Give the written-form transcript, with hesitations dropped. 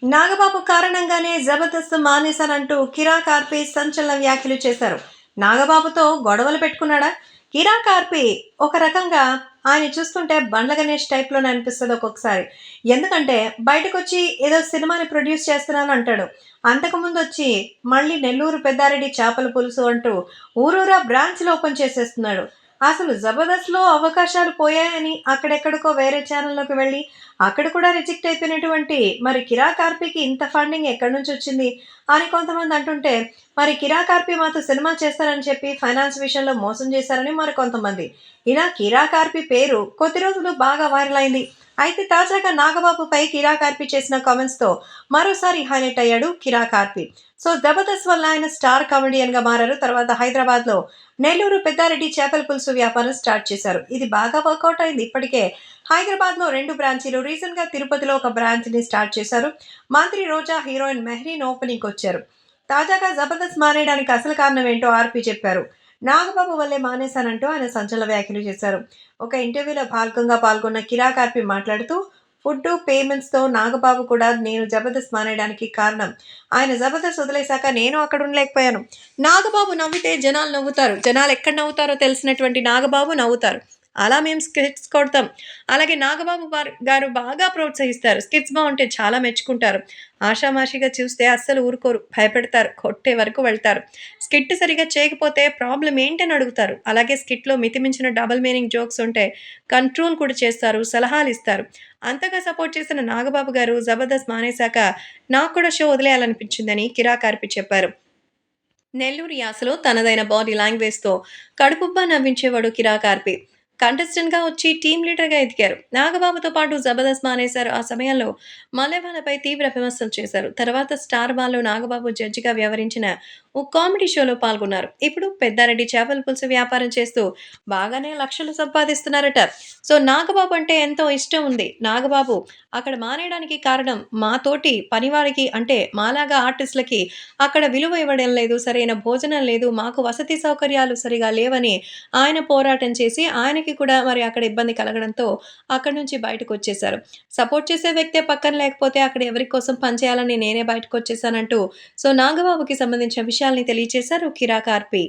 నాగబాబు కారణంగానే జబర్దస్త్ మానేశానంటూ కిరా కార్పి సంచలన వ్యాఖ్యలు చేశారు. నాగబాబుతో గొడవలు పెట్టుకున్నాడా? కిరా కార్పి ఒక రకంగా ఆయన చూస్తుంటే బండ్ల గణేష్ టైప్లోనే అనిపిస్తుంది ఒక్కొక్కసారి. ఎందుకంటే బయటకొచ్చి ఏదో సినిమాని ప్రొడ్యూస్ చేస్తున్నాను అంటాడు. అంతకుముందు వచ్చి మళ్ళీ నెల్లూరు పెద్దారెడ్డి చేపల పులుసు అంటూ ఊరూరా బ్రాంచ్లు ఓపెన్ చేసేస్తున్నాడు. అసలు జబర్దస్త్లో అవకాశాలు పోయాయని అక్కడెక్కడికో వేరే ఛానల్లోకి వెళ్ళి అక్కడ కూడా రిజెక్ట్ అయిపోయినటువంటి మరి కిరా కార్పీకి ఇంత ఫండింగ్ ఎక్కడి నుంచి వచ్చింది అని కొంతమంది అంటుంటే, మరి కిరా కార్పీ మాతో సినిమా చేస్తారని చెప్పి ఫైనాన్స్ విషయంలో మోసం చేశారని మరి కొంతమంది. ఇలా కిరా కార్పీ పేరు కొద్ది రోజులు బాగా వైరల్ అయింది. అయితే తాజాగా నాగబాబుపై కిరా కార్పీ చేసిన కామెంట్స్తో మరోసారి హైలైట్ అయ్యాడు కిరా కార్పీ. సో జబర్దస్త్ వల్ల ఆయన స్టార్ కామెడియన్గా మారారు. తర్వాత హైదరాబాద్లో నెల్లూరు పెద్దారెడ్డి చేపల పులుసు వ్యాపారం స్టార్ట్ చేశారు. ఇది బాగా వర్కౌట్ అయింది. ఇప్పటికే హైదరాబాద్లో 2 బ్రాంచీలు, రీసెంట్గా తిరుపతిలో ఒక బ్రాంచ్ని స్టార్ట్ చేశారు. మంత్రి రోజా, హీరోయిన్ మెహ్రీన్ ఓపెనింగ్కి వచ్చారు. తాజాగా జబర్దస్త్ మానేయడానికి అసలు కారణం ఏంటో ఆర్పీ చెప్పారు. నాగబాబు వల్లే మానేశానంటూ ఆయన సంచలన వ్యాఖ్యలు చేశారు. ఒక ఇంటర్వ్యూలో భాగంగా పాల్గొన్న కిరా కార్పి మాట్లాడుతూ, ఫుడ్ పేమెంట్స్తో నాగబాబు కూడా నేను జబర్దస్త్ మానేయడానికి కారణం. ఆయన జబర్దస్త్ వదిలేశాక నేను అక్కడ ఉండలేకపోయాను. నాగబాబు నవ్వితే జనాలు నవ్వుతారు. జనాలు ఎక్కడ నవ్వుతారో తెలిసినటువంటి నాగబాబు నవ్వుతారు. అలా మేము స్కిట్స్ కొడతాం. అలాగే నాగబాబు గారు బాగా ప్రోత్సహిస్తారు. స్కిట్స్ బాగుంటే చాలా మెచ్చుకుంటారు. ఆషామాషిగా చూస్తే అస్సలు ఊరుకోరు. భయపెడతారు. కొట్టే వరకు వెళ్తారు. స్కిట్ సరిగా చేయకపోతే ప్రాబ్లం ఏంటని అడుగుతారు. అలాగే స్కిట్లో మితిమించిన డబుల్ మీనింగ్ జోక్స్ ఉంటే కంట్రోల్ కూడా చేస్తారు. సలహాలు ఇస్తారు. అంతగా సపోర్ట్ చేసిన నాగబాబు గారు జబర్దస్త్ మానేశాక నాకు కూడా షో వదిలేయాలనిపించిందని కిరా కార్పి చెప్పారు. నెల్లూరు యాసలో తనదైన బాడీ లాంగ్వేజ్‌తో కడుపుబ్బా నవ్వించేవాడు కిరా కార్పి. కంటెస్టెంట్‌గా వచ్చి టీమ్ లీడర్‌గా ఎదిగారు. నాగబాబుతో పాటు జబర్దస్త్ మానేశారు. ఆ సమయంలో మల్లెవాళ్ళపై తీవ్ర విమర్శలు చేశారు. తర్వాత స్టార్ బాలో నాగబాబు జడ్జిగా వ్యవహరించిన ఓ కామెడీ షోలో పాల్గొన్నారు. ఇప్పుడు పెద్దారెడ్డి చేపల పులుసు వ్యాపారం చేస్తూ బాగానే లక్షలు సంపాదిస్తున్నారట. సో నాగబాబు అంటే ఎంతో ఇష్టం ఉంది. నాగబాబు అక్కడ మానేయడానికి కారణం మాతోటి పనివారికి అంటే మాలాగా ఆర్టిస్టులకి అక్కడ విలువ ఇవ్వడం లేదు. సరైన భోజనం లేదు. మాకు వసతి సౌకర్యాలు సరిగా లేవని ఆయన పోరాటం చేసి ఆయనకి కూడా మరి అక్కడ ఇబ్బంది కలగడంతో అక్కడి నుంచి బయటకొచ్చేశారు. సపోర్ట్ చేసే వ్యక్తే పక్కన లేకపోతే అక్కడ ఎవరి కోసం పనిచేయాలని నేనే బయటకొచ్చేసానంటూ సో నాగబాబుకి సంబంధించిన విషయాల్ని తెలియజేశారు కిరా కార్పి.